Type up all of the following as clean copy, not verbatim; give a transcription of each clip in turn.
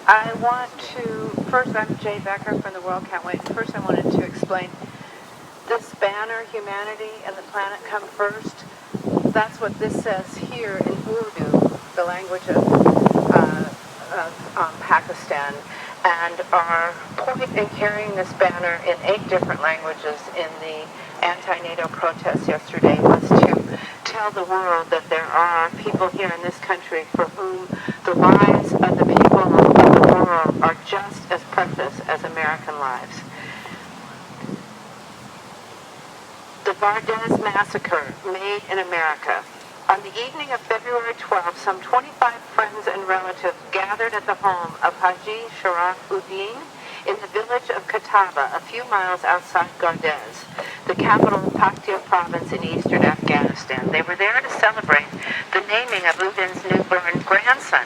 I want to, first I'm Jay Becker from the World Can't Wait. First I wanted to explain this banner, humanity and the planet come first. That's what this says here in Urdu, the language of Pakistan. And our point in carrying this banner in 8 different languages in the anti-NATO protests yesterday was to tell the world that there are people here in this country for whom the lives of the people of the world are just as precious as American lives. The Vardez massacre made in America. On the evening of February 12th, some 25 friends and relatives gathered at the home of Haji Sharaf Uddin in the village of Kataba, a few miles outside Gardez, the capital of Paktia province in eastern Afghanistan. They were there to celebrate the naming of Uddin's newborn grandson.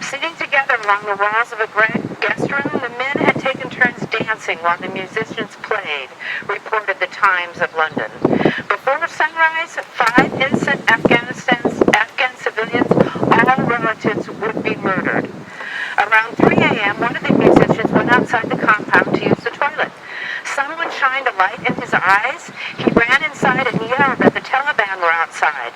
Sitting together along the walls of a guest room, the men had taken turns dancing while the musicians played, reported the Times of London. Before sunrise, 5 innocent Afghan civilians, all relatives, would be murdered. Around 3 a.m., one of the musicians went outside the compound to use the toilet. Someone shined a light in his eyes. He ran inside and yelled that the Taliban were outside.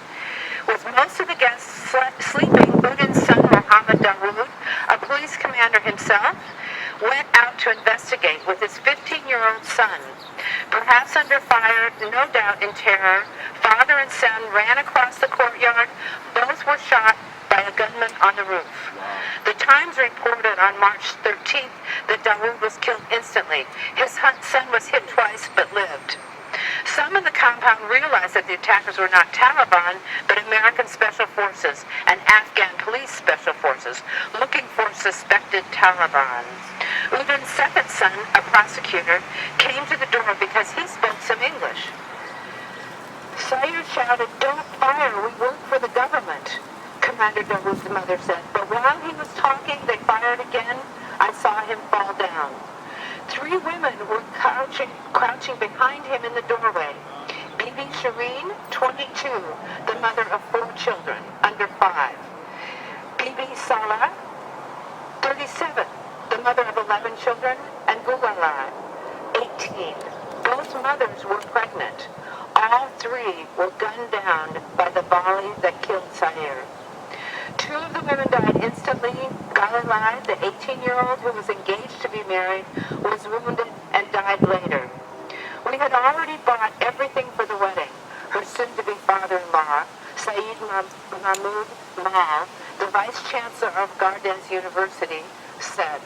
With most of the guests sleeping, Uddin's son, Mohammed Dawood, a police commander himself, went out to investigate with his 15-year-old son. Perhaps under fire, no doubt in terror, father and son ran across the courtyard. Both were shot by a gunman on the roof. The Times reported on March 13th that Dawood was killed instantly. His son was hit twice but lived. Some in the compound realized that the attackers were not Taliban, but American Special Forces and Afghan police special forces looking for suspected Taliban. Uddin's second son, a prosecutor, came to the door because he spoke some English. Sayyid shouted, "Don't fire, we work for the government," Commander Dawood's mother said. But while he was talking, they fired again. I saw him fall down. 3 women were crouching behind him in the doorway. Bibi Shireen, 22, the mother of 4 children, under 5. Bibi Salah, 37, the mother of 11 children, and Gulala, 18. Both mothers were pregnant. All 3 were gunned down by the volley that killed Sayer. 2 of the women died instantly. Galilai, the 18-year-old who was engaged to be married, was wounded and died later. We had already bought everything for the wedding. Her soon-to-be father-in-law, Saeed Mahmoud Mal, the vice-chancellor of Gardez University, said.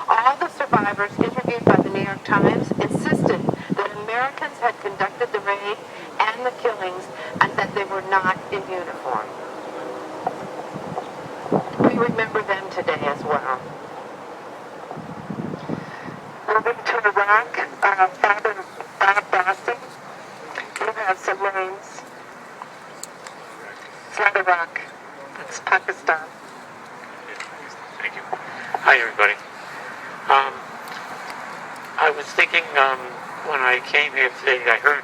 All the survivors interviewed by the New York Times insisted that Americans had conducted the raid and the killings and that they were not in uniform. We remember them today as well. Moving to Iraq, Father Bob Boston, you have some names. It's not Iraq, it's Pakistan. Thank you. Hi, everybody. I was thinking when I came here today, I heard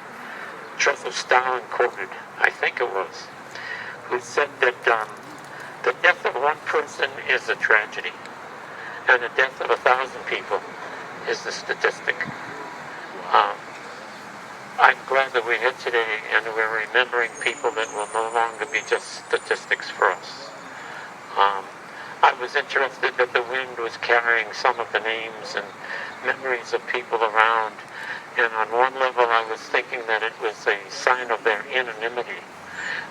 Joseph Stalin quoted, I think it was, who said that the death of one person is a tragedy, and the death of 1,000 people is the statistic. I'm glad that we're here today and we're remembering people that will no longer be just statistics for us. I was interested that the wind was carrying some of the names and memories of people around, and on one level I was thinking that it was a sign of their anonymity.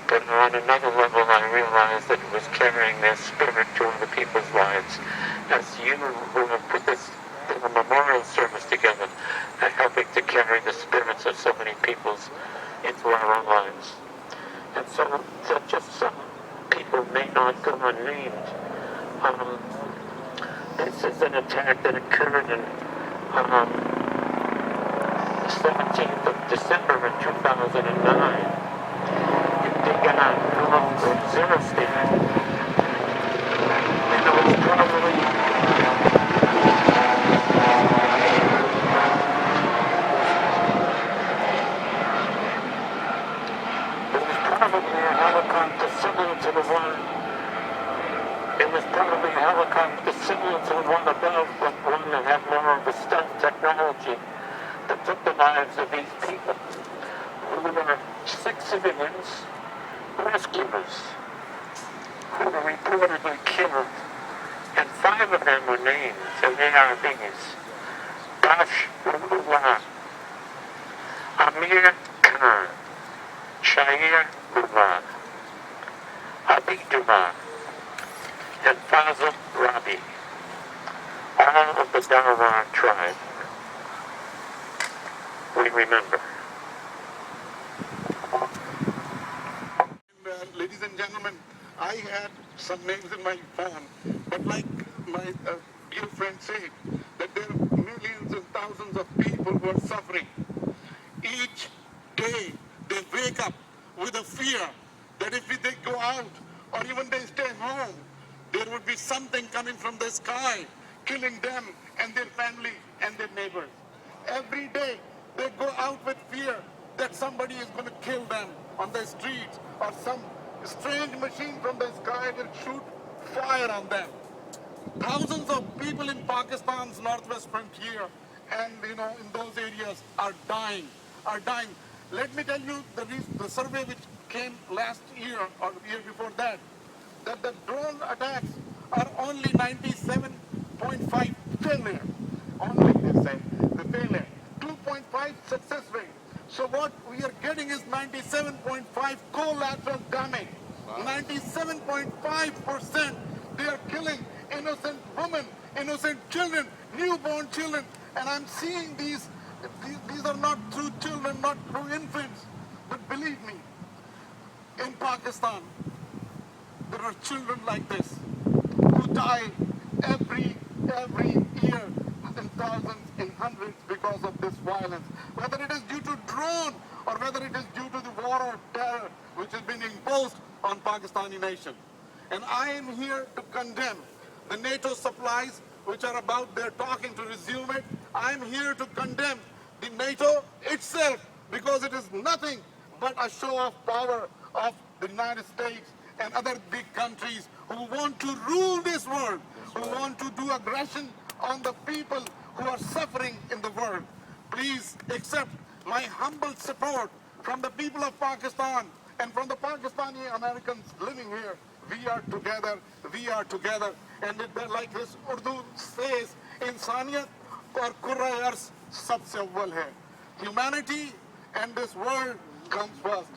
But on another level, I realized that it was carrying their spirit to other people's lives. As you who have put this memorial service together, are helping to carry the spirits of so many peoples into our own lives. And so, just some people may not go unnamed. This is an attack that occurred in the 17th of December in 2009. Waziristan, and it was probably a helicopter similar to the one It was probably a helicopter similar to the one above, but one that had more of a stealth technology that took the lives of these people, who were 6 civilians, rescuers, who were reportedly killed, and 5 of them were named, and they are these: Bashullah, Amir Khan, Shair Ullah, Abidullah, and Fazl Rabi, all of the Dawah tribe. We remember. Ladies and gentlemen, I had some names in my phone, but like my dear friend said, that there are millions and thousands of people who are suffering. Each day they wake up with a fear that if they go out or even they stay home, there would be something coming from the sky, killing them and their family and their neighbors. Every day they go out with fear that somebody is going to kill them on the streets, or some strange machine from the sky will shoot fire on them. Thousands of people in Pakistan's northwest frontier and in those areas are dying. Let me tell you the survey which came last year or year before that the drone attacks are only 97.5 failure. Only they say the failure. 2.5 success rate. So what we are getting is 97.5 collateral damage. 97.5% they are killing innocent women, innocent children, newborn children. And I'm seeing these are not true children, not true infants. But believe me, in Pakistan, there are children like this who die every year in thousands, in hundreds because of this violence. Whether it is due to drone or whether it is due to the war of terror which has been imposed on Pakistani nation. And I am here to condemn the NATO supplies which are about, they're talking to resume it. I am here to condemn the NATO itself because it is nothing but a show of power of the United States and other big countries who want to rule this world, who want to do aggression on the people who are suffering in the world. Please accept my humble support from the people of Pakistan and from the Pakistani Americans living here. We are together, we are together. And like this Urdu says, इंसानियत और कुर्रा अर्ज़ सबसे अव्वल है. Humanity and this world comes first.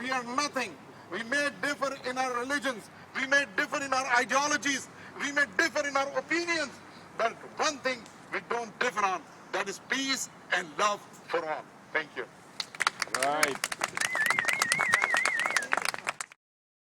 We are nothing. We may differ in our religions, we may differ in our ideologies, we may differ in our opinions, but one thing we don't differ on, that is peace and love for all. Thank you. Right.